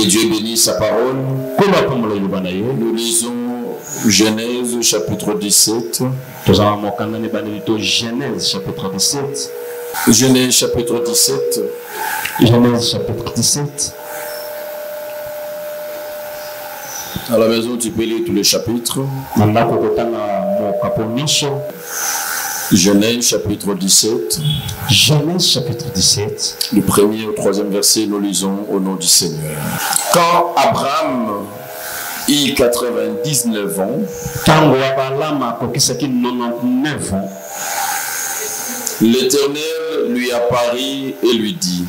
Dieu bénisse sa parole. Nous lisons Genèse chapitre 17. Genèse chapitre 17. Genèse chapitre 17. Genèse chapitre 17. À la maison, tu peux lire tous les chapitres. Genèse chapitre 17. Genèse chapitre 17. Du premier au troisième verset, nous lisons au nom du Seigneur. Quand Abraham eut 99 ans, l'Éternel lui apparut et lui dit: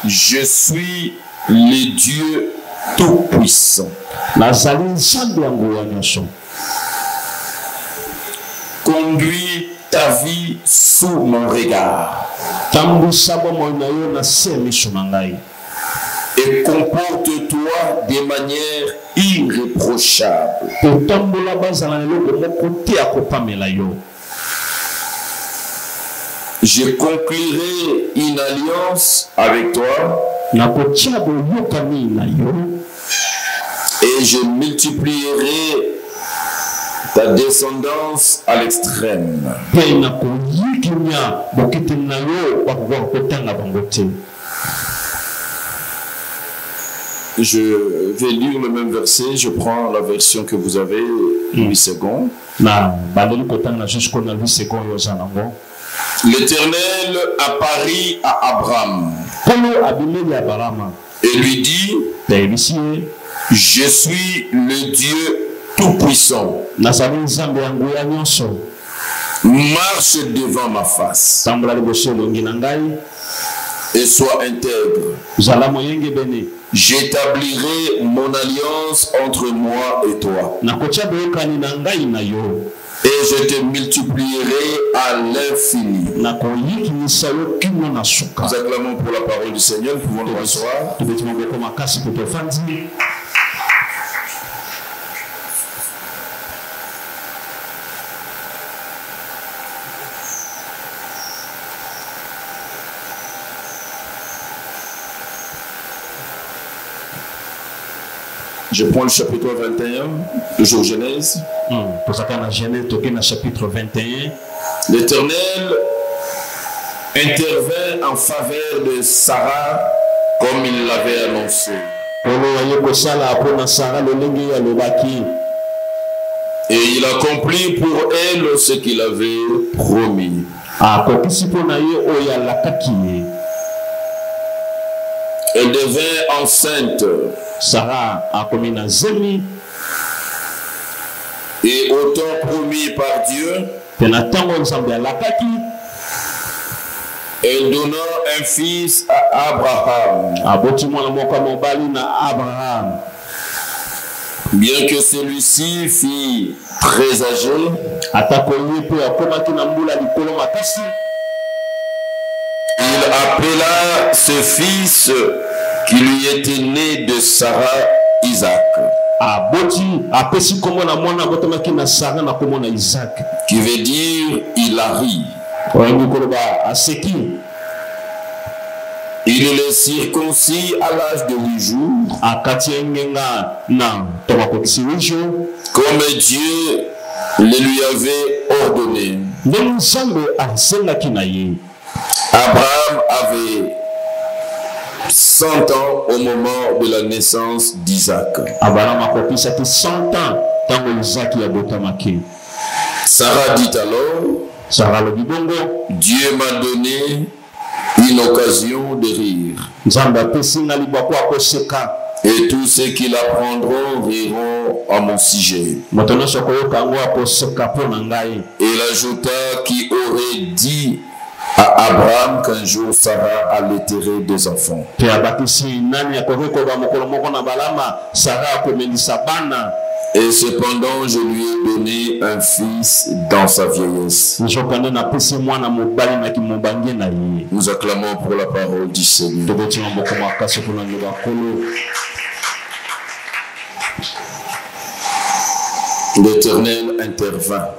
Je suis le Dieu Tout-Puissant. Conduis ta vie sous mon regard et comporte-toi de manière irréprochable. Je conclurai une alliance avec toi et je multiplierai ta descendance à l'extrême. Je vais lire le même verset, je prends la version que vous avez, 8 secondes. L'Éternel apparut à Abraham et lui dit: Je suis le Dieu Tout-Puissant. Marche devant ma face et sois intègre. J'établirai mon alliance entre moi et toi. Et je te multiplierai à l'infini. Nous acclamons pour la parole du Seigneur. Nous pouvons nous asseoir. Je prends le chapitre 21, toujours Genèse. Chapitre 21. L'Éternel intervint en faveur de Sarah comme il l'avait annoncé. Et il accomplit pour elle ce qu'il avait promis. Elle devint enceinte. Sarah a commis un zémi. Et au temps promis par Dieu, elle donna un fils à Abraham. Bien que celui-ci fût très âgé, il appela ce fils qui lui était né de Sarah, Isaac. Qui veut dire Hilari. Il le circoncis à l'âge de 8 jours. Comme Dieu le lui avait ordonné. Abraham avait 100 ans au moment de la naissance d'Isaac. Sarah dit alors: Dieu m'a donné une occasion de rire. Et tous ceux qui l'apprendront riront à mon sujet. Et il ajouta qu'il aurait dit à Abraham qu'un jour Sarah allaiterait des enfants. Et cependant, je lui ai donné un fils dans sa vieillesse. Nous acclamons pour la parole du Seigneur. L'Éternel intervint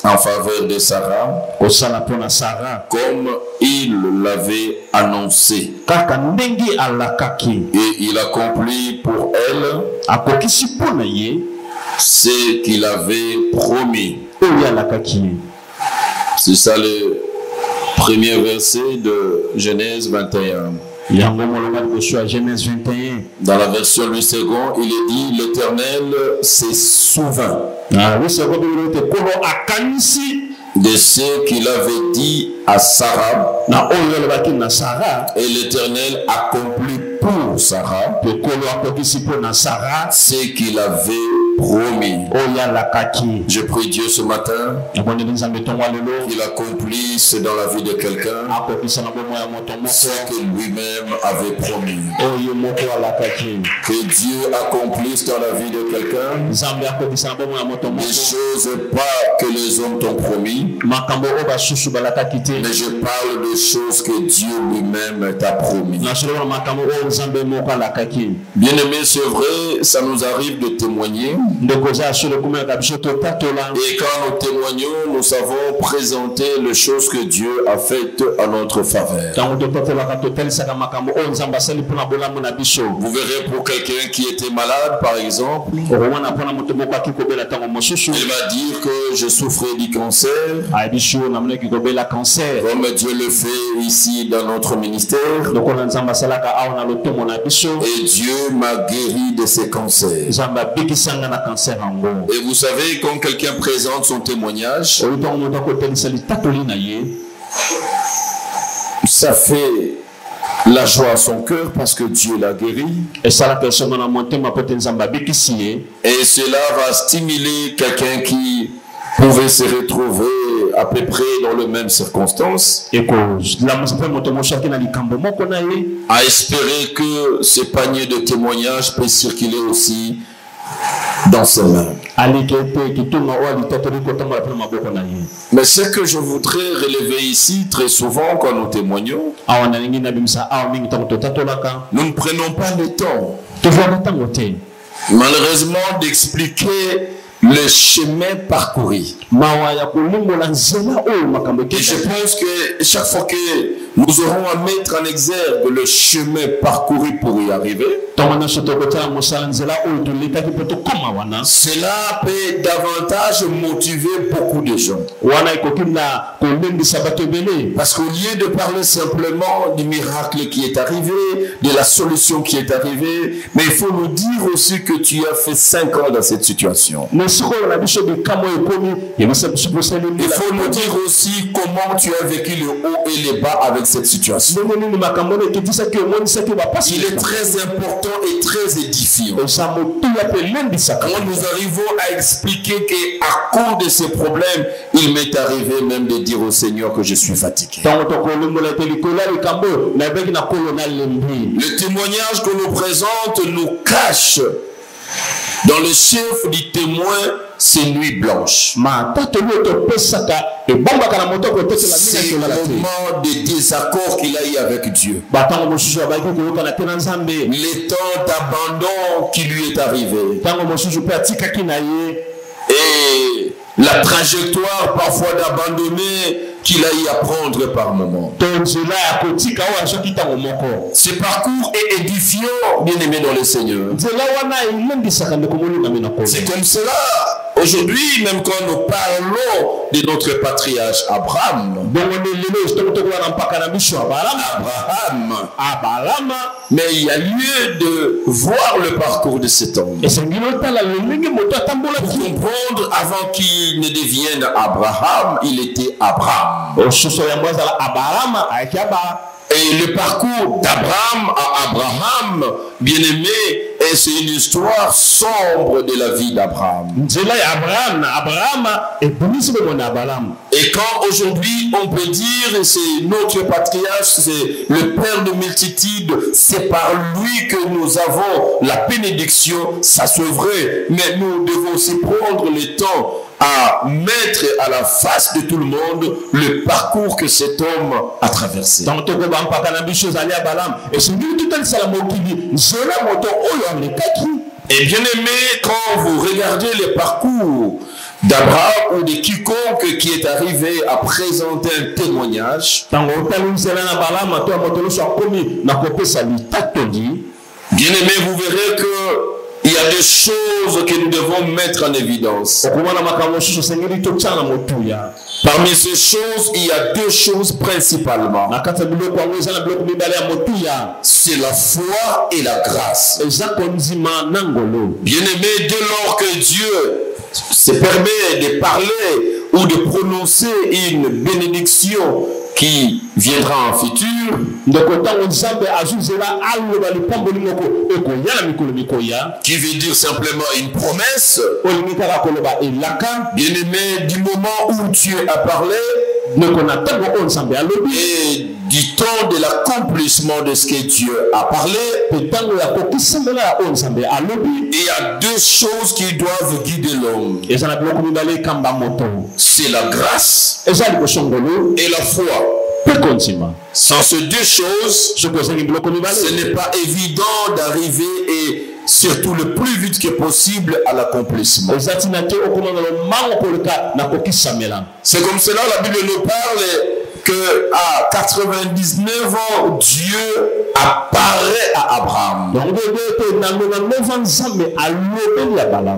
en faveur de Sarah, comme il l'avait annoncé. Et il accomplit pour elle ce qu'il avait promis. C'est ça le premier verset de Genèse 21. Dans la version du second, il est dit: l'Éternel s'est souvint de ce qu'il avait dit à Sarah, et l'Éternel accomplit pour Sarah ce qu'il avait promis. Je prie Dieu ce matin qu'il accomplisse dans la vie de quelqu'un ce que lui-même avait promis. Que Dieu accomplisse dans la vie de quelqu'un des choses pas que les hommes t'ont promis, mais je parle de choses que Dieu lui-même t'a promis. Bien aimé, c'est vrai, ça nous arrive de témoigner. Et quand nous témoignons, nous savons présenter les choses que Dieu a faites à notre faveur. Vous verrez, pour quelqu'un qui était malade, par exemple, il va dire que je souffrais du cancer, comme Dieu le fait ici dans notre ministère, et Dieu m'a guéri de ces cancers. Et vous savez, quand quelqu'un présente son témoignage, ça fait la joie à son cœur parce que Dieu l'a guéri. Et cela va stimuler quelqu'un qui pouvait se retrouver à peu près dans les mêmes circonstances, à espérer que ce panier de témoignages peut circuler aussi dans ses mains. Mais ce que je voudrais relever ici, très souvent quand nous témoignons, nous ne prenons pas le temps, malheureusement, d'expliquer le chemin parcouru. Et je pense que chaque fois que nous aurons à mettre en exergue le chemin parcouru pour y arriver, cela peut davantage motiver beaucoup de gens. Parce qu'au lieu de parler simplement du miracle qui est arrivé, de la solution qui est arrivée, mais il faut nous dire aussi que tu as fait 5 ans dans cette situation. Il faut nous dire aussi comment tu as vécu le haut et le bas avec cette situation. Il est très important et très édifiant quand nous arrivons à expliquer qu'à cause de ces problèmes, il m'est arrivé même de dire au Seigneur que je suis fatigué. Le témoignage que nous présente nous cache dans le chef du témoin ces nuits blanches. C'est le moment de désaccord qu'il a eu avec Dieu. Les temps d'abandon qui lui est arrivé. Et la trajectoire parfois d'abandonner qu'il a eu à prendre par moment. Ce parcours est édifiant, bien aimé dans le Seigneur. C'est comme cela. Aujourd'hui, même quand nous parlons de notre patriarche Abraham, mais il y a lieu de voir le parcours de cet homme pour comprendre, avant qu'il ne devienne Abraham, il était Abraham. Et le parcours d'Abraham à Abraham, bien aimé, c'est une histoire sombre de la vie d'Abraham. Et quand aujourd'hui on peut dire c'est notre patriarche, c'est le père de multitudes, c'est par lui que nous avons la bénédiction, ça c'est vrai, mais nous devons aussi prendre le temps à mettre à la face de tout le monde le parcours que cet homme a traversé. Et bien aimé, quand vous regardez les parcours d'Abraham ou de quiconque qui est arrivé à présenter un témoignage, bien-aimé, vous verrez qu'il y a des choses que nous devons mettre en évidence. Parmi ces choses, il y a deux choses principalement. C'est la foi et la grâce. Bien-aimé, dès lors que Dieu se permet de parler ou de prononcer une bénédiction qui viendra en futur, qui veut dire simplement une promesse, bien-aimé, du moment où Dieu a parlé et du temps de l'accomplissement de ce que Dieu a parlé, il y a deux choses qui doivent guider l'homme. C'est la grâce et la foi. Sans ces deux choses, ce n'est pas évident d'arriver et surtout le plus vite que possible à l'accomplissement. C'est comme cela la Bible nous parle que à 99 ans, Dieu apparaît à Abraham.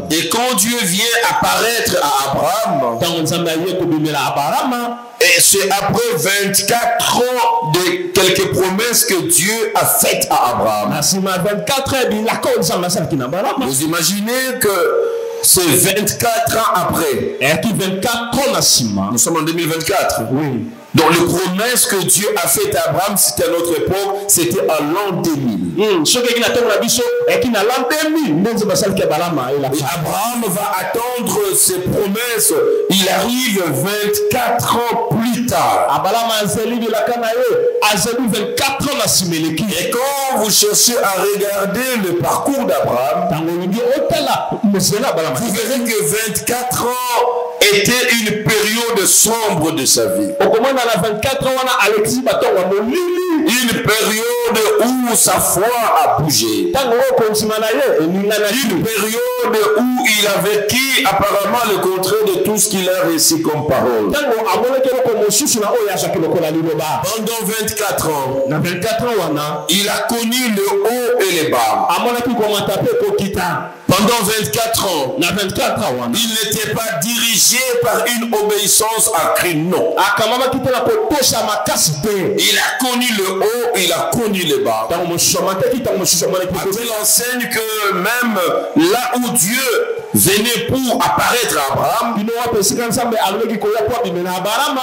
Et quand Dieu vient apparaître à Abraham, et c'est après 24 ans de quelques promesses que Dieu a faites à Abraham. Vous imaginez que c'est 24 ans après. Nous sommes en 2024. Oui. Donc les promesses que Dieu a faites à Abraham, c'était à notre époque, c'était en l'an 2000. Et Abraham va attendre ses promesses. Il arrive 24 ans plus tard. Et quand vous cherchez à regarder le parcours d'Abraham, vous verrez que 24 ans était une période sombre de sa vie. Une période où sa foi a bougé. Une période où il a vécu apparemment le contraire de tout ce qu'il a reçu comme parole. Pendant 24 ans, il a connu le haut et le bas. Pendant 24 ans, il n'était pas dirigé par une obéissance accrue, non. Il a connu le haut, il a connu le bas. La Bible enseigne que même là où Dieu venait pour apparaître à Abraham,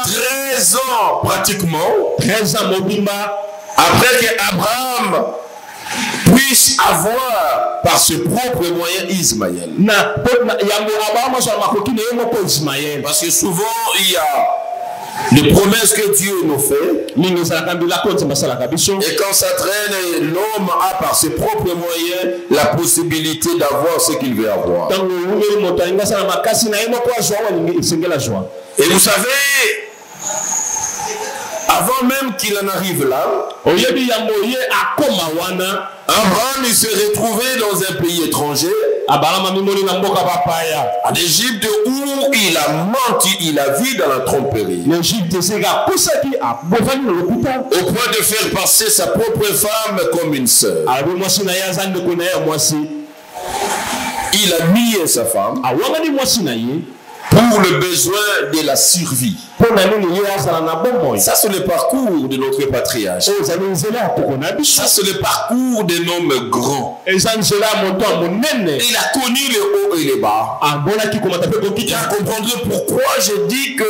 13 ans pratiquement, après que Abraham puisse avoir par ses propres moyens Ismaël. Parce que souvent il y a les promesses que Dieu nous fait, et quand ça traîne, l'homme a par ses propres moyens la possibilité d'avoir ce qu'il veut avoir. Et vous savez, avant même qu'il en arrive là, Abraham il s'est retrouvé dans un pays étranger, en Égypte, où il a menti, il a vécu dans la tromperie, au point de faire passer sa propre femme comme une sœur. Il a nié sa femme pour le besoin de la survie. Ça, c'est le parcours de notre patriarche. Ça, c'est le parcours d'un homme grand. Il a connu le haut et le bas. Vous comprendrez pourquoi je dis que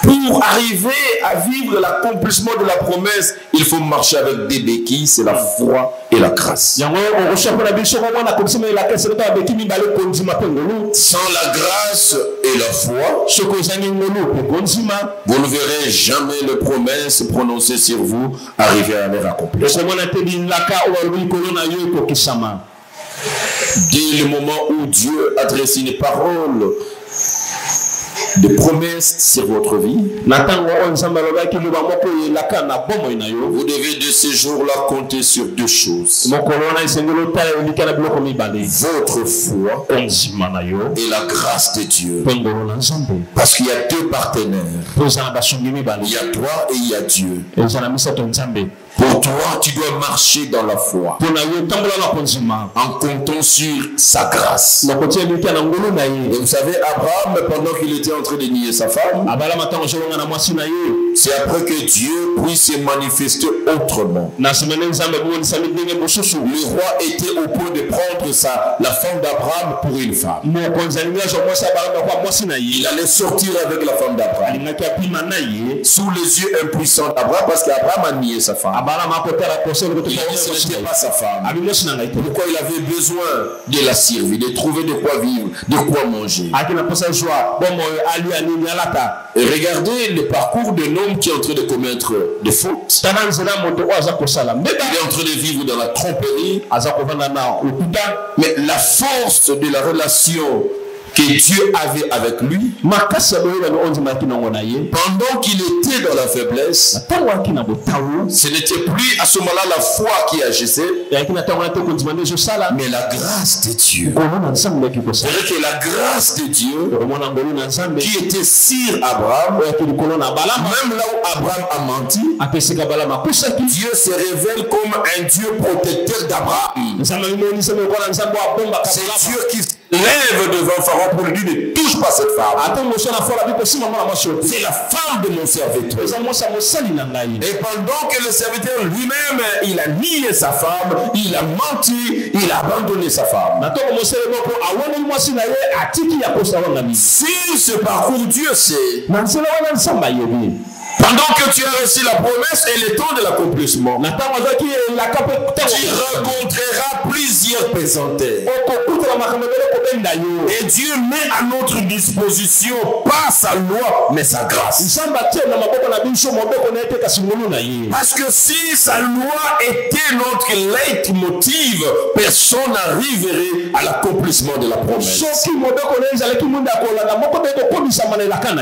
pour arriver à vivre l'accomplissement de la promesse, il faut marcher avec des béquilles, c'est la foi et la grâce. Sans la grâce et la foi, vous ne verrez jamais les promesses prononcées sur vous arriver à les accomplir. Dès le moment où Dieu adresse une parole de promesses sur votre vie. Vous devez de ces jours-là compter sur deux choses. Votre foi et la grâce de Dieu. Parce qu'il y a deux partenaires. Il y a toi et il y a Dieu. Pour toi, tu dois marcher dans la foi en comptant sur sa grâce. Et vous savez, Abraham, pendant qu'il était en train de nier sa femme, c'est après que Dieu puisse se manifester autrement. Le roi était au point de prendre la femme d'Abraham pour une femme. Il allait sortir avec la femme d'Abraham sous les yeux impuissants d'Abraham, parce qu'Abraham a nié sa femme. Il a dit que ce n'était pas sa femme. Pourquoi il avait besoin de la servir, de trouver de quoi vivre, de quoi manger. Et regardez le parcours d'un homme qui est en train de commettre des fautes. Il est en train de vivre dans la tromperie. Mais la force de la relation que Dieu avait avec lui, pendant qu'il était dans la faiblesse, ce n'était plus à ce moment-là la foi qui agissait, mais la grâce de Dieu. C'est-à-dire que la grâce de Dieu qui était sur Abraham, même là où Abraham a menti, Dieu se révèle comme un Dieu protecteur d'Abraham. C'est Dieu qui lève devant Pharaon pour lui dire: ne touche pas cette femme. C'est la femme de mon serviteur. Et pendant que le serviteur lui-même, il a nié sa femme, il a menti, il a abandonné sa femme. Si ce parcours, Dieu sait. Pendant que tu as reçu la promesse et le temps de l'accomplissement, tu rencontreras plusieurs pesanteurs. Et Dieu met à notre disposition pas sa loi, mais sa grâce. Parce que si sa loi était notre leitmotiv, personne n'arriverait à l'accomplissement de la promesse.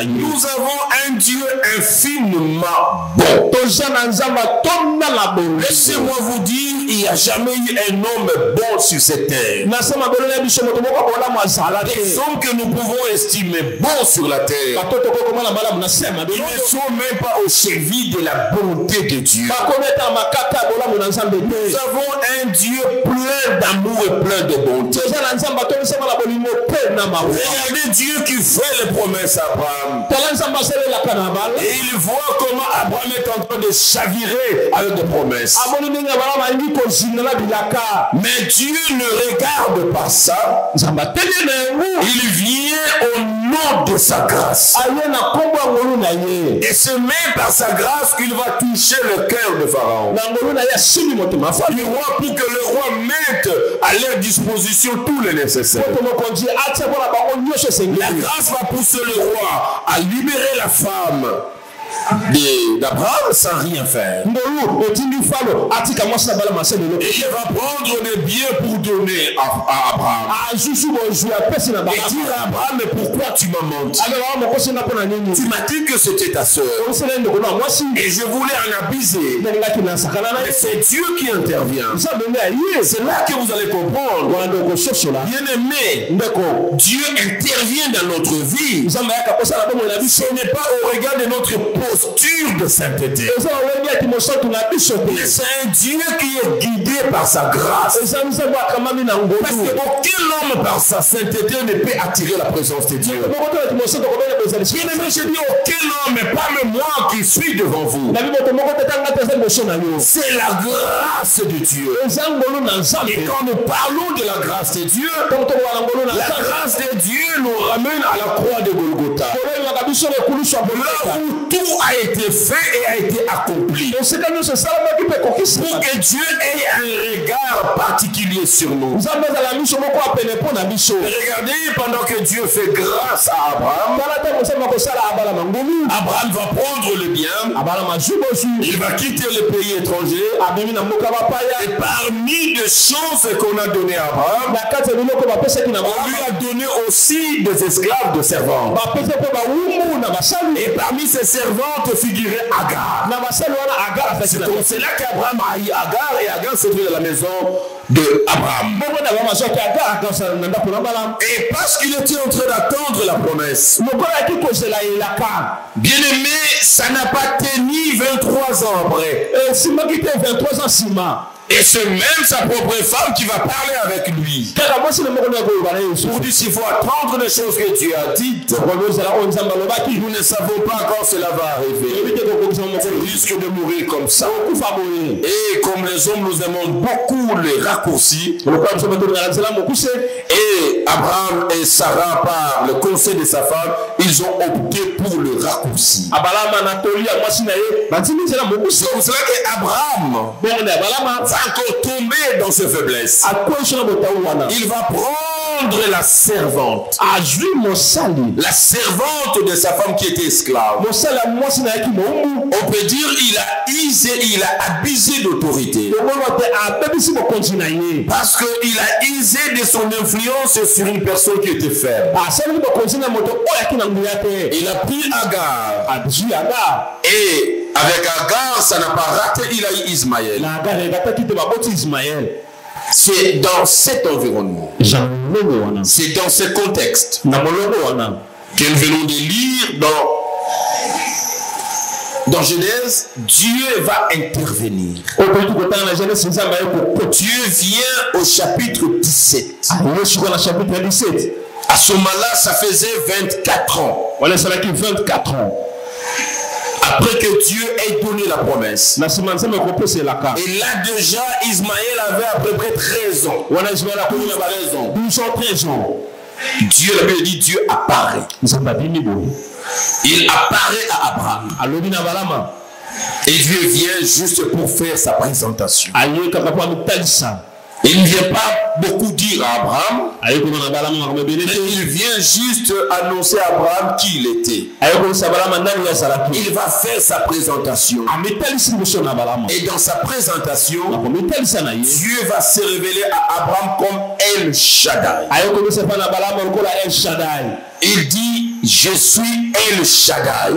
Nous avons un Dieu infiniment bon. Laissez-moi vous dire, il n'y a jamais eu un homme bon sur cette terre. Des hommes que nous pouvons estimer bons sur la terre, ils ne sont même pas au chevilles de la bonté de Dieu. Nous avons un Dieu plein d'amour et plein de bonté. Regardez Dieu qui fait les promesses à Abraham. Et il voit comment Abraham est en train de chavirer avec des promesses. Mais Dieu ne regarde pas ça. Il vient au nom de sa grâce. Et c'est même par sa grâce qu'il va toucher le cœur de Pharaon. Du roi, pour que le roi mette à leur disposition tout le nécessaire. La grâce va pousser le roi à libérer la femme d'Abraham sans rien faire. Et il va prendre des biens pour donner à Abraham. Et dire à Abraham: mais pourquoi tu m'as menti? Tu m'as dit que c'était ta soeur. Et je voulais en abuser. Mais c'est Dieu qui intervient. C'est là que vous allez comprendre. Bien aimé, Dieu intervient dans notre vie. Ce n'est pas au regard de notre posture de sainteté. C'est un Dieu qui est guidé par sa grâce. Parce qu'aucun homme par sa sainteté ne peut attirer la présence de Dieu. Je dis aucun homme, pas même moi qui suis devant vous. C'est la grâce de Dieu. Et quand nous parlons de la grâce de Dieu, la grâce de Dieu nous ramène à la croix de Golgotha. tout a été fait et a été accompli. Pour que Dieu ait un regard particulier sur nous. Regardez, pendant que Dieu fait grâce à Abraham, Abraham va prendre le bien, il va quitter le pays étranger, et parmi les choses qu'on a données à Abraham, on lui a donné aussi des esclaves, de servantes. Et parmi ces servantes figurait Agar. C'est comme cela qu'Abraham a eu Agar, et Agar se trouve dans la maison de Abraham. Et parce qu'il était en train d'attendre la promesse, bien aimé, ça n'a pas tenu 23 ans après. Et c'est même sa propre femme qui va parler avec lui. Pour dire s'il faut attendre les choses que Dieu a dites, nous ne savons pas quand cela va arriver. On risque de mourir comme ça. Et comme les hommes, nous aimons beaucoup les raccourcis. Et Abraham et Sarah, par le conseil de sa femme, ils ont opté pour le raccourci. C'est pour cela qu'Abraham va encore tomber dans ses faiblesses. Il va prendre la servante. La servante de sa femme qui était esclave. On peut dire il a abusé d'autorité. Parce qu'il a usé de son influence sur une personne qui était faible. Il a pris Agar. Et avec Agar, ça n'a pas raté, il a eu Ismaël. C'est dans cet environnement, c'est dans ce contexte que nous venons de lire dans Genèse. Dieu va intervenir. Dieu vient au chapitre 17. À ce moment-là, ça faisait 24 ans. Après que Dieu ait donné la promesse. Et là déjà, Ismaël avait à peu près 13 ans. Dieu, la Bible dit, Dieu apparaît. Il apparaît à Abraham. Et Dieu vient juste pour faire sa présentation. Il ne vient pas beaucoup dire à Abraham, mais il vient juste annoncer à Abraham qui il était. Il va faire sa présentation. Et dans sa présentation, Dieu va se révéler à Abraham comme El Shaddai. Il dit, je suis El Shaddai.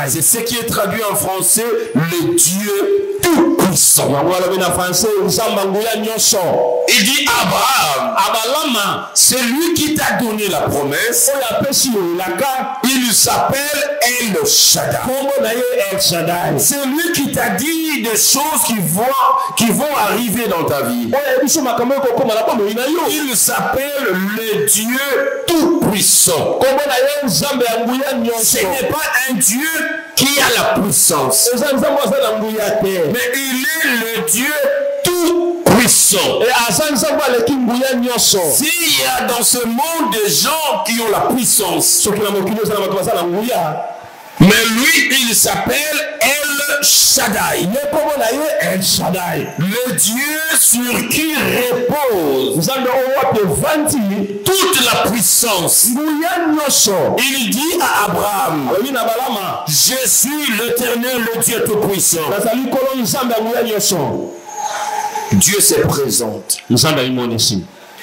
C'est ce qui est traduit en français, le Dieu tout-puissant. Il dit, Abraham, c'est lui qui t'a donné la promesse. Il s'appelle El Shaddai. C'est lui qui t'a dit des choses qui vont arriver dans ta vie. Il s'appelle le Dieu tout-puissant. Ce n'est pas un Dieu qui a la puissance, mais il est le Dieu tout-puissant. S'il y a dans ce monde des gens qui ont la puissance, mais lui, il s'appelle El Shaddai. Le Dieu sur qui repose toute la puissance. Il dit à Abraham, je suis l'Éternel, le Dieu tout-puissant. Dieu se présente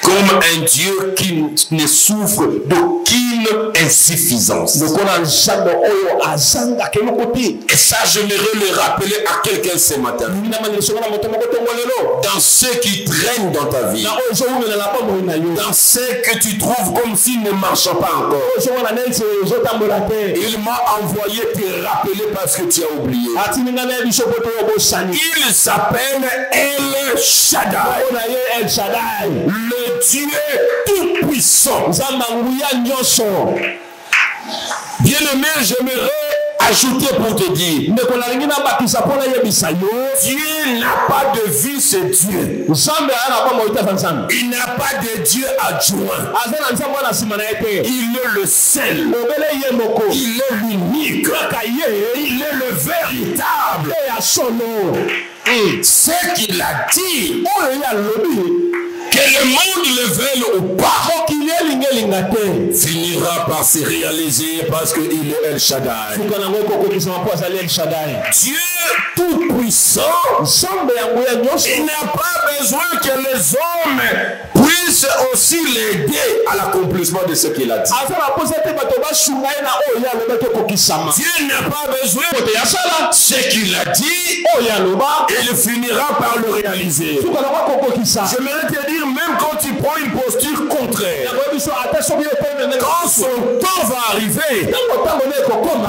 comme un Dieu qui ne souffre d'aucune insuffisance. Et ça, j'aimerais le rappeler à quelqu'un ce matin. Dans ceux qui traînent dans ta vie, dans ceux que tu trouves comme s'ils ne marchent pas encore, il m'a envoyé te rappeler parce que tu as oublié. Il s'appelle El Shaddai. Le Dieu tout-puissant. Bien-aimé, j'aimerais ajouter pour te dire, Dieu n'a pas de vie, c'est Dieu. Il n'a pas de Dieu adjoint. Il est le seul. Il est l'unique. Il est le véritable. Ce qu'il a dit, que le monde le veuille ou pas, finira par se réaliser parce qu'il est El Shaddai. Dieu tout-puissant, il n'a pas besoin que les hommes puissent aussi l'aider à l'accomplissement de ce qu'il a dit. Dieu n'a pas besoin de ce qu'il a dit, il finira par le réaliser. J'aimerais te dire, même quand tu prends une posture contraire, quand son temps va arriver,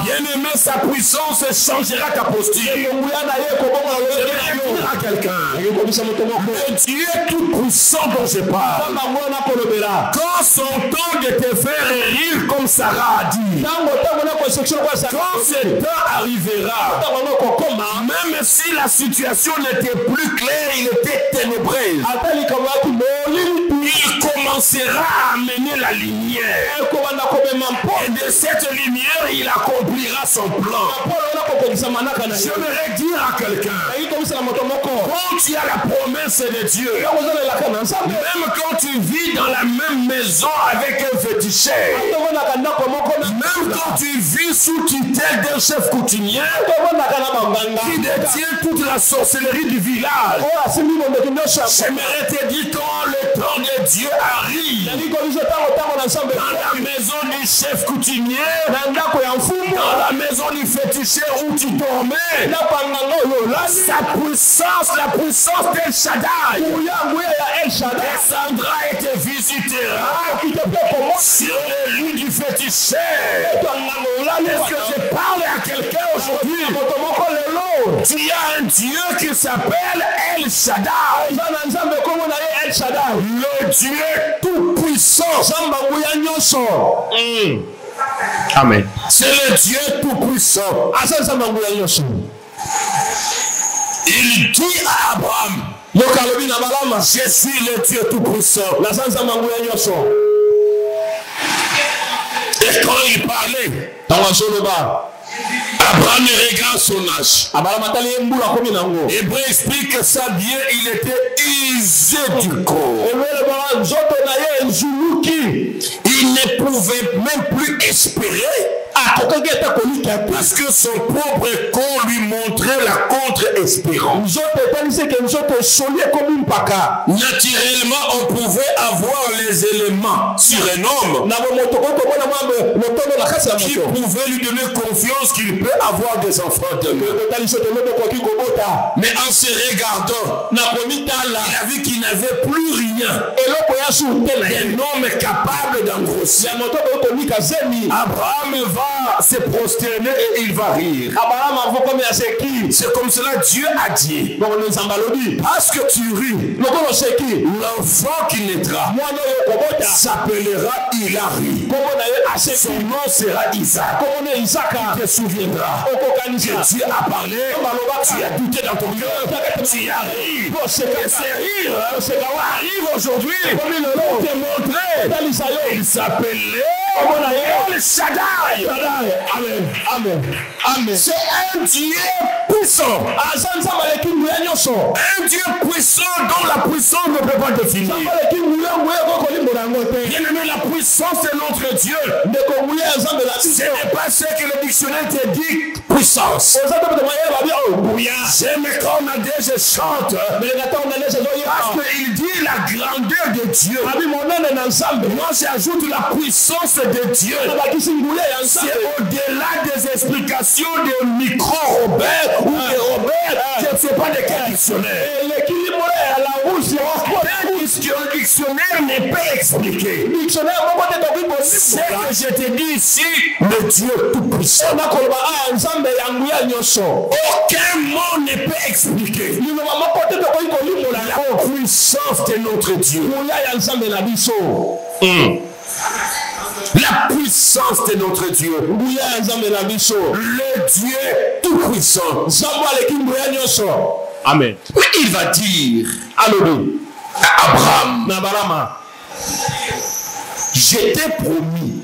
bien aimé, sa puissance changera ta posture. Je vais dire à quelqu'un, le Dieu tout puissant dont je parle, quand son temps de te faire rire comme Sarah a dit, quand ce temps arrivera, même si la situation n'était plus claire, il était ténébreuse, il commencera à amener la lumière. Et de cette lumière, il accomplira son plan. J'aimerais dire à quelqu'un, quand tu as la promesse de Dieu, même quand tu vis dans la même maison avec un féticheur, même quand tu vis sous tutelle d'un chef coutumier qui détient toute la sorcellerie du village, j'aimerais te dire, quand le temps de Dieu arrive, dans la maison du chef coutumier, dans la maison du féticheur où tu dormais, sa puissance, la puissance d'El Shaddai descendra et te visitera sur le lit du féticheur. Est-ce que je parle à quelqu'un aujourd'hui? Tu as un Dieu qui s'appelle El Shaddai, le Dieu tout-puissant. Amen. C'est le Dieu tout-puissant. Il dit à Abraham, je suis le Dieu tout-puissant. Et quand il parlait, Abraham regarde son âge. Hébreu explique que ça bien, il était usé du corps. Il ne pouvait même plus espérer, parce que son propre corps lui montrait la contre-espérance. Naturellement, on pouvait avoir les éléments sur un homme qui pouvait lui donner confiance qu'il peut avoir des enfants demain. Mais en se regardant, il a vu qu'il n'avait plus rien. Un homme capable d'engrossir. Abraham va se prosterner et il va rire. C'est comme cela Dieu a dit. Parce que tu ris, l'enfant qui naîtra s'appellera Hilari. Son nom sera Isaac. Tu te souviendras que Dieu a parlé, tu as douté dans ton cœur, tu y arrives. Et ce rire arrive aujourd'hui pour te montrer. Il s'appelait El Shaddai. Amen. Amen. Amen. C'est un Dieu puissant. Un Dieu puissant dont la puissance ne peut pas définir. Bien aimé, la puissance de notre Dieu, ce n'est pas ce que le dictionnaire te dit, puissance. J'aime quand Nadège chante, parce qu'il dit la grandeur de Dieu. Moi j'ajoute la puissance de Dieu. C'est au-delà des explications de micro-Robert ou de Robert. Je ne sais pas de quel dictionnaire. Le dictionnaire n'est pas expliqué. Ce que je te dis ici, le Dieu tout-puissant. Aucun mot ne peut expliquer la puissance de notre Dieu. La puissance puissance de notre Dieu. Le Dieu tout-puissant. Amen. Il va dire à Abraham, je t'ai promis,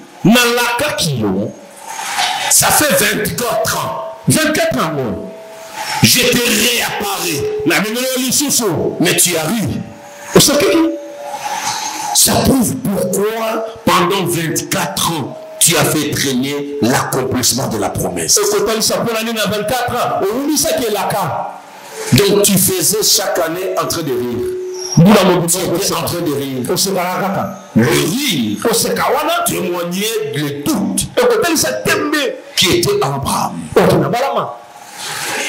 ça fait 24 ans. 24 ans. Je te réapparais. Mais tu as ru. Ça prouve pourquoi pendant 24 ans tu as fait traîner l'accomplissement de la promesse. Donc tu faisais chaque année en train de rire. Tu étais en train de rire. Le rire témoignait le doute qui était en Abraham.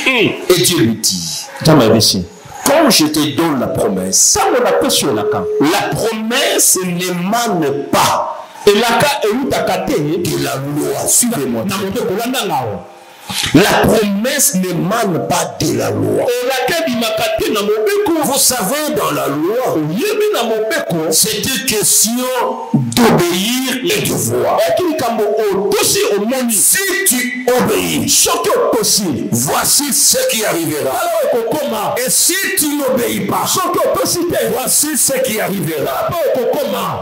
Et Dieu lui dit, quand je te donne la promesse, la promesse n'émane pas de la loi. Suivez-moi. La promesse n'émane pas de la loi. Vous savez, dans la loi, c'était question d'obéir et de voir. Si tu obéis, voici ce qui arrivera. Et si tu n'obéis pas, voici ce qui arrivera.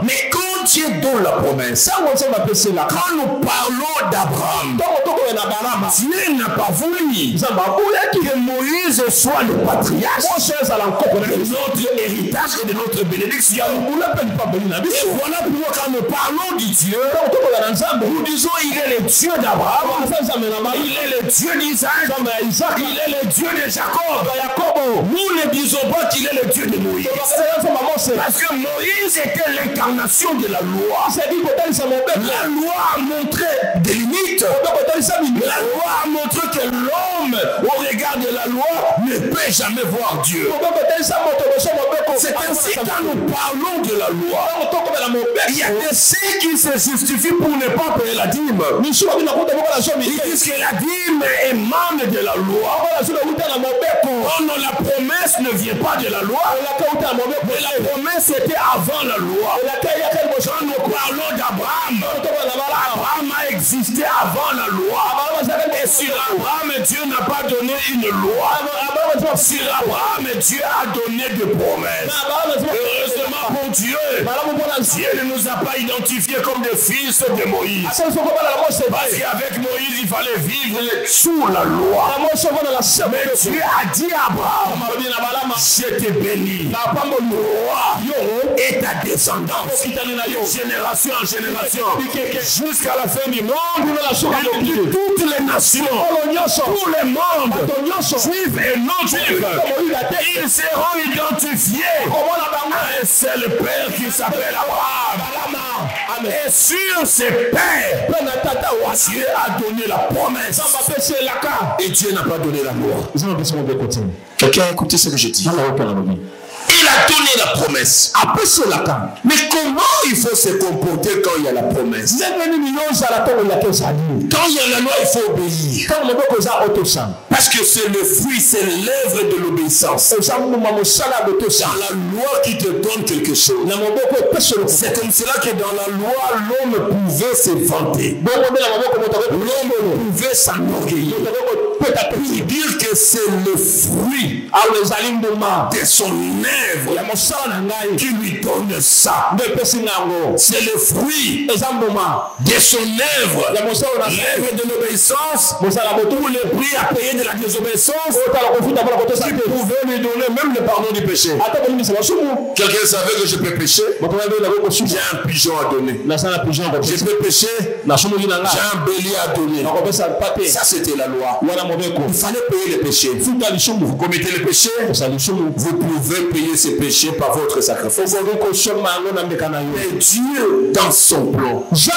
Mais quand Dieu donne la promesse, quand nous parlons d'Abraham, Dieu n'a pas voulu que Moïse soit le patriarche de notre héritage et de notre bénédiction. Et voilà pourquoi quand nous parlons du Dieu, nous disons il est le Dieu d'Abraham, il est le Dieu d'Isaac, il est le Dieu de Jacob. Nous ne disons pas qu'il est le Dieu de Moïse. Parce que Moïse était l'incarnation de la loi. La loi a montré des limites. La loi a montré que l'homme, au regard de la loi, ne peut jamais voir Dieu. C'est ainsi quand nous parlons de la loi. Il y a des ceux qui se justifient pour ne pas payer la dîme. Ils disent que la dîme émane de la loi. Non, la promesse ne vient pas de la loi. Mais la promesse était avant la loi. Quand nous parlons d'Abraham, Abraham a existé avant la loi. Et sur Abraham, Dieu n'a pas donné une loi. Sur Abraham, Dieu a donné des promesses. Heureusement pour Dieu, Dieu ne nous a pas identifiés comme des fils de Moïse. Parce qu'avec Moïse, il fallait vivre sous la loi. Mais Dieu a dit à Abraham, je te bénis. Et ta descendance, génération en génération, jusqu'à la fin du monde, et toutes les nations, tous les mondes, juifs et non juifs, ils seront identifiés à un seul père qui s'appelle Abraham. Et sur ce père, Dieu a donné la promesse. Et Dieu n'a pas donné la loi. Quelqu'un a écouté ce que je dis? Il a donné la promesse. Mais comment il faut se comporter quand il y a la promesse? Quand il y a la loi, il faut obéir. Parce que c'est le fruit, c'est l'œuvre de l'obéissance. C'est la loi qui te donne quelque chose. C'est comme cela que dans la loi, l'homme pouvait se vanter. L'homme pouvait s'enorgueillir. Pour dire que c'est le fruit de son œuvre qui lui donne ça. C'est le fruit de son œuvre. L'œuvre de l'obéissance pour le prix à payer de la désobéissance qui pouvait lui donner même le pardon du péché. Quelqu'un savait que je peux pécher? J'ai un pigeon à donner. Je peux pécher? J'ai un bélier à donner. Ça c'était la loi. Il fallait payer les péchés. Vous commettez les péchés, vous pouvez payer ces péchés par votre sacrifice. Mais Dieu, dans son plan, il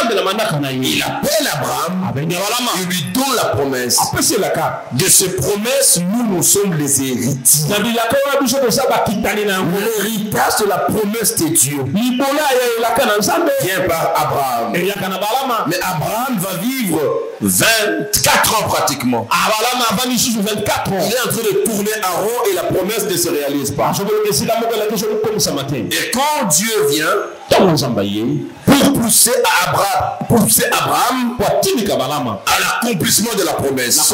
appelle Abraham, il lui donne la promesse. De ces promesses, nous sommes les héritiers. L'héritage de la promesse de Dieu vient par Abraham. Mais Abraham va vivre 24 ans pratiquement. Il est en train de tourner à rond et la promesse ne se réalise pas. Et quand Dieu vient pour pousser Abraham à l'accomplissement de la promesse.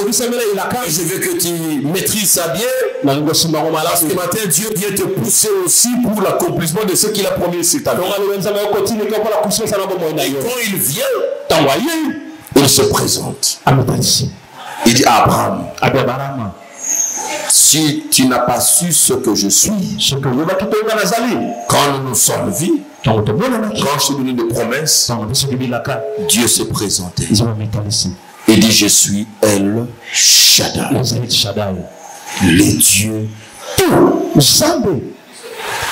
Je veux que tu maîtrises ça bien. Parce que matin, Dieu vient te pousser aussi pour l'accomplissement de ce qu'il a promis sur ta vie. Et quand il vient, il se présente. Il dit à Abraham, si tu n'as pas su ce que je suis, quand nous nous sommes vus, quand je t'ai donné des promesses, Dieu s'est présenté. Il dit, je suis El Shaddai, le Dieu tout.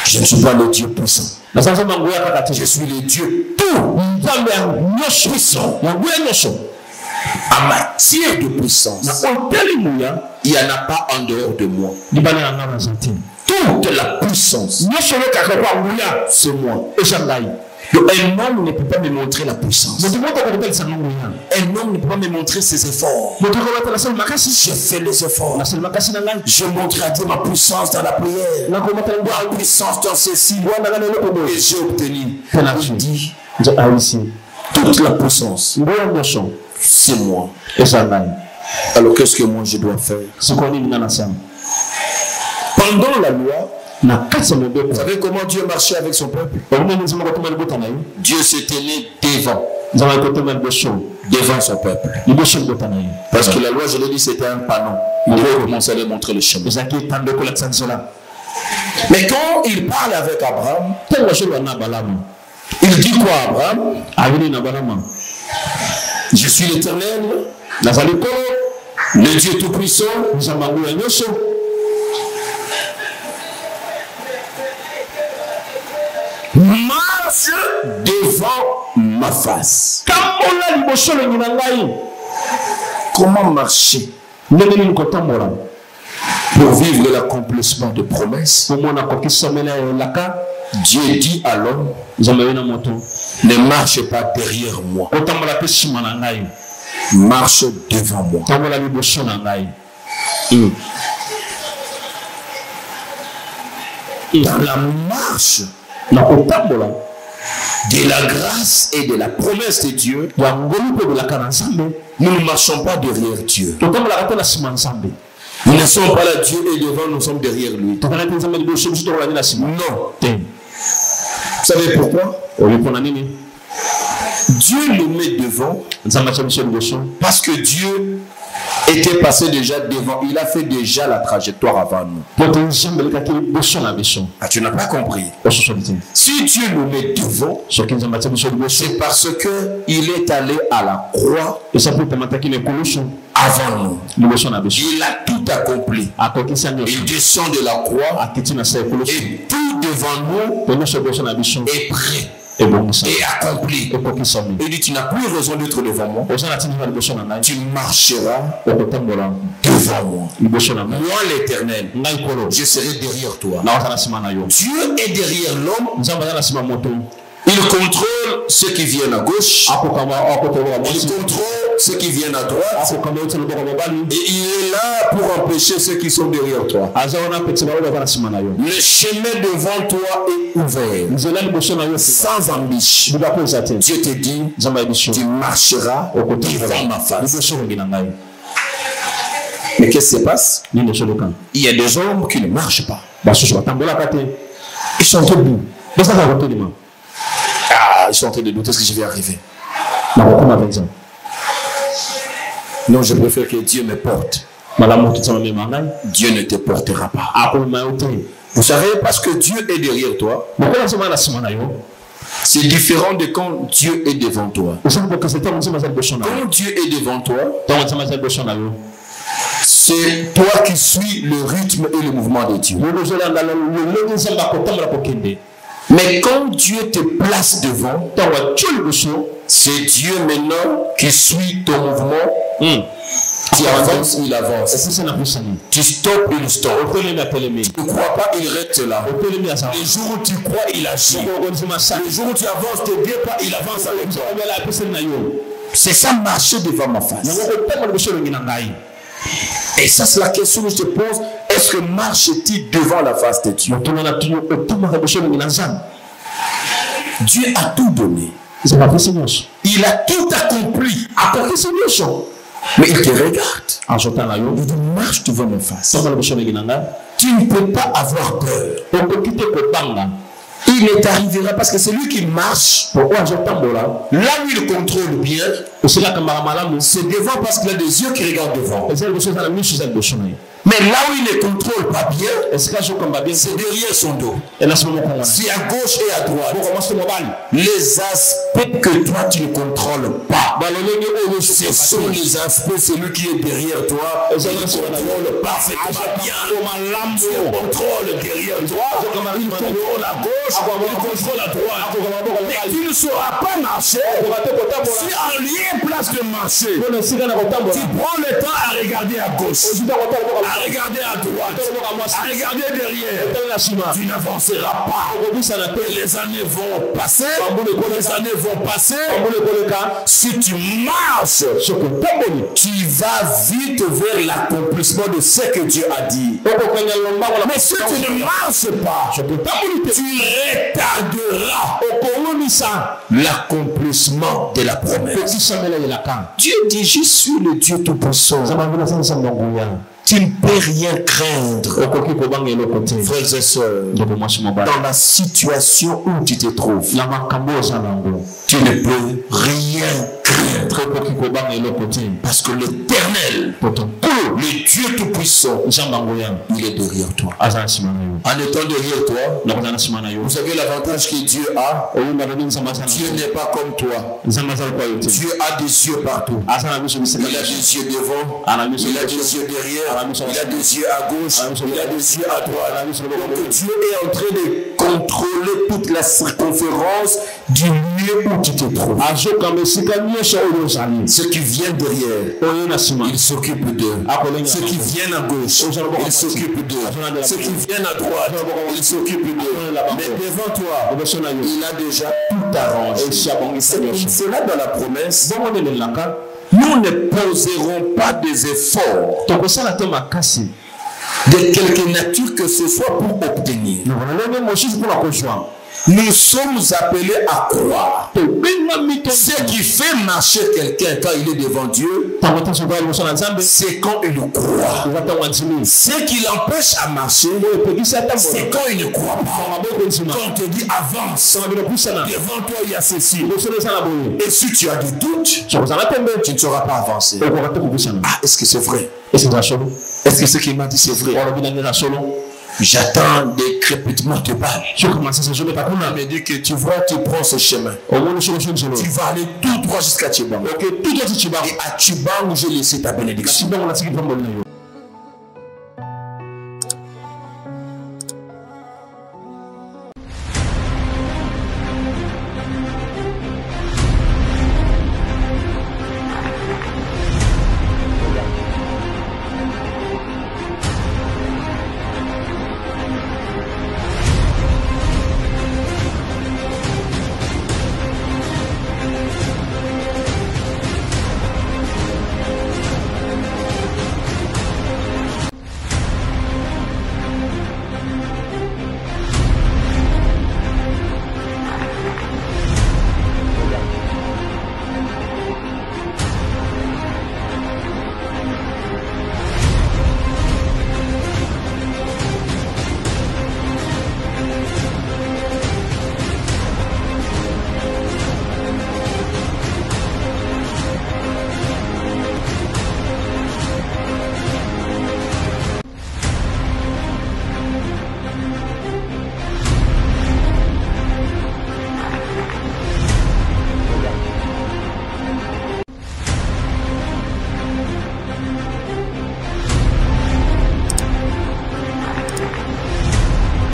Je ne suis pas le Dieu puissant. Je suis le Dieu tout puissant. En matière de puissance, il n'y en a pas en dehors de moi. Toute la puissance, c'est moi. Donc, un homme ne peut pas me montrer la puissance. Un homme ne peut pas me montrer ses efforts. Je fais les efforts. Je montre à Dieu ma puissance dans la prière, ma puissance dans ceci. Et j'ai obtenu. Il dit, toute la puissance, c'est moi. Alors qu'est-ce que moi je dois faire? Pendant la loi, vous savez comment Dieu marchait avec son peuple? Dieu s'est tenu devant son peuple. Parce que la loi, je l'ai dit, c'était un panneau. Il devait commencer à lui montrer le chemin. Mais quand il parle avec Abraham, il dit quoi à Abraham? Je suis l'Éternel, le Dieu Tout-Puissant. Marche devant ma face. Comment marcher pour vivre l'accomplissement de promesses? Dieu dit à l'homme, ne marche pas derrière moi, marche devant moi. Dans la marche de la grâce et de la promesse de Dieu, nous ne marchons pas derrière Dieu. Nous ne sommes pas là, Dieu est devant, nous sommes derrière lui. Non. Vous savez pourquoi? Dieu le met devant parce que Dieu était passé déjà devant. Il a fait déjà la trajectoire avant nous. Ah, tu n'as pas compris. Si Dieu le met devant, c'est parce qu'il est allé à la croix avant nous. Il a tout accompli. Il descend de la croix et tout devant nous est prêt et accompli. Il dit, tu n'as plus raison d'être devant moi. Tu marcheras devant moi. Moi l'Éternel, je serai derrière toi. Dieu est derrière l'homme. Il contrôle ceux qui viennent à gauche. Il contrôle ceux qui viennent à droite. Et il est là pour empêcher ceux qui sont derrière toi. Le chemin devant toi est ouvert. Sans embûche. Dieu te dit, tu marcheras devant ma face. Mais qu'est-ce qui se passe? Il y a des hommes qui ne marchent pas. Ils sont debout. Ah, ils sont en train de douter ce que je vais arriver. Non, je préfère que Dieu me porte. Dieu ne te portera pas. Vous savez, parce que Dieu est derrière toi, c'est différent de quand Dieu est devant toi. Quand Dieu est devant toi, c'est toi qui suis le rythme et le mouvement de Dieu. Mais quand Dieu te place devant, c'est Dieu maintenant qui suit ton mouvement. Tu avances, il avance. Tu stoppes, il stoppe. Tu ne crois pas, il reste là. Les jours où tu crois, il agit. Les jours où tu avances, tu ne viens pas, il avance avec toi. C'est ça marcher devant ma face. Et ça, c'est la question que je te pose. Est-ce que marches-tu devant la face de Dieu? Dieu a tout donné. Il a tout accompli. Mais il te regarde. Il dit, marche devant ma face. Tu ne peux pas avoir peur. Il ne t'arrivera parce que c'est lui qui marche. Là où il contrôle bien, c'est devant parce qu'il a des yeux qui regardent devant. Mais là où il ne contrôle pas bien, c'est derrière son dos. C'est à gauche et à droite. Les aspects que toi tu ne contrôles pas. Ce sont les aspects, c'est lui qui est derrière toi. Il contrôle parfaitement bien. Il contrôle derrière toi. Il contrôle à gauche. Il contrôle à droite. Mais tu ne sauras pas marcher. Si en lieu place de marcher, tu prends le temps à regarder à gauche, à regarder à droite, à regarder derrière, tu n'avanceras pas. Les années vont passer. Les années vont passer. Si tu marches, tu vas vite vers l'accomplissement de ce que Dieu a dit. Mais si tu ne marches pas, tu retarderas l'accomplissement de la promesse. Dieu dit, je suis le Dieu Tout-Puissant. Tu ne peux rien craindre, frères et sœurs, dans la situation où tu te trouves. Tu ne peux rien craindre parce que l'Éternel, le Dieu Tout-Puissant, il est derrière toi. En étant derrière toi, vous savez l'avantage que Dieu a. Dieu n'est pas comme toi. Dieu a des yeux partout. Il a des yeux devant, il a des yeux derrière, il a des yeux à gauche, il a des yeux à droite. Donc Dieu est en train de contrôler toute la circonférence du lieu où tu te trouves. Ceux qui viennent derrière, il s'occupe d'eux. Ceux qui viennent à gauche, il s'occupe d'eux. Ceux qui viennent à droite, il s'occupe d'eux. Mais devant toi, il a déjà tout arrangé. C'est là dans la promesse. Nous ne poserons pas des efforts de quelque nature que ce soit pour obtenir. Nous sommes appelés à croire. Ce qui fait marcher quelqu'un quand il est devant Dieu, c'est quand il croit. Ce qui l'empêche à marcher, c'est quand il ne croit pas. Quand on te dit avance, devant toi il y a ceci. Et si tu as des doutes, tu ne sauras pas avancer. Ah, est-ce que c'est vrai? Est-ce que ce qu'il m'a dit c'est vrai? J'attends des crépitements de balles. Il me dit que tu vois, tu prends ce chemin. Tu vas aller tout droit jusqu'à Tchibang. Et à Tchibang, j'ai laissé ta bénédiction.